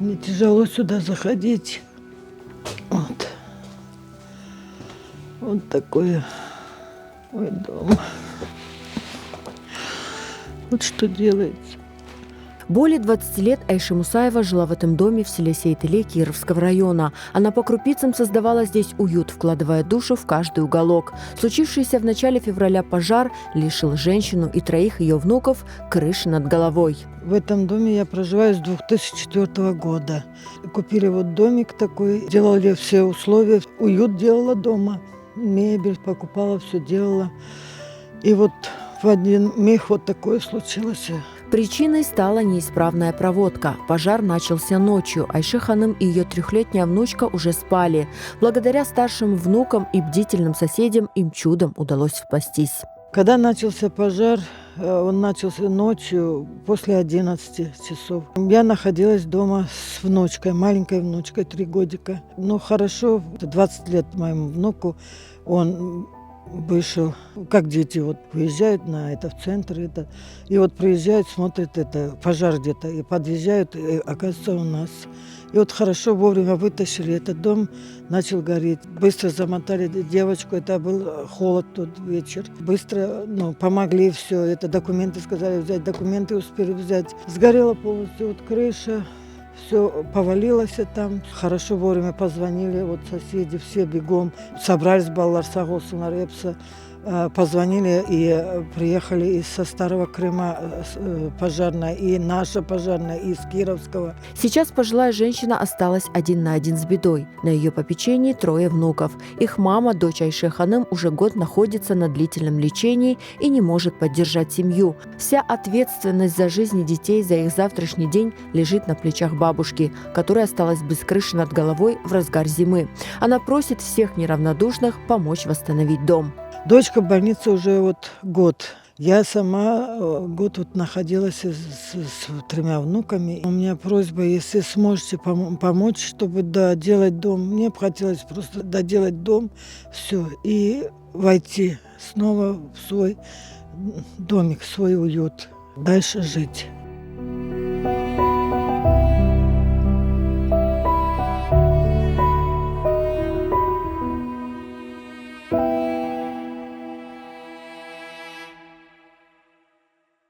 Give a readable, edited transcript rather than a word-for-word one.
мне тяжело сюда заходить. Вот. Вот такой мой дом. Вот что делается. Более 20 лет Айши Мусаева жила в этом доме в селе Сейтеле Кировского района. Она по крупицам создавала здесь уют, вкладывая душу в каждый уголок. Случившийся в начале февраля пожар лишил женщину и 3 ее внуков крыши над головой. В этом доме я проживаю с 2004 года. Купили вот домик такой, делали все условия, уют делала дома, мебель покупала, все делала. И вот в один миг вот такое случилось. Причиной стала неисправная проводка. Пожар начался ночью. Айши ханым и ее 3-летняя внучка уже спали. Благодаря старшим внукам и бдительным соседям им чудом удалось спастись. Когда начался пожар, он начался ночью после 11 часов. Я находилась дома с внучкой, маленькой внучкой, 3 годика. Ну хорошо, 20 лет моему внуку, он вышел, как дети вот выезжают на это, в центр, это, и вот приезжают, смотрят, это пожар где-то, и подъезжают, и оказывается у нас. И вот хорошо вовремя вытащили, этот дом начал гореть. Быстро замотали девочку, это был холод тот вечер. Быстро помогли все, это документы сказали взять, документы успели взять. Сгорела полностью вот крыша. Все повалилось там. Хорошо вовремя позвонили, вот соседи все бегом. Собрались баллар Сагосуна Репса, позвонили и приехали со Старого Крыма пожарная, и наша пожарная, и из Кировского. Сейчас пожилая женщина осталась 1 на 1 с бедой. На ее попечении 3 внуков. Их мама, дочь Айши ханым, уже год находится на длительном лечении и не может поддержать семью. Вся ответственность за жизни детей, за их завтрашний день лежит на плечах бабушки, которая осталась без крыши над головой в разгар зимы. Она просит всех неравнодушных помочь восстановить дом. Дочка в больнице уже вот год. Я сама год вот находилась с 3 внуками. У меня просьба, если сможете помочь, чтобы доделать дом. Мне бы хотелось просто доделать дом, все, и войти снова в свой домик, в свой уют, дальше жить.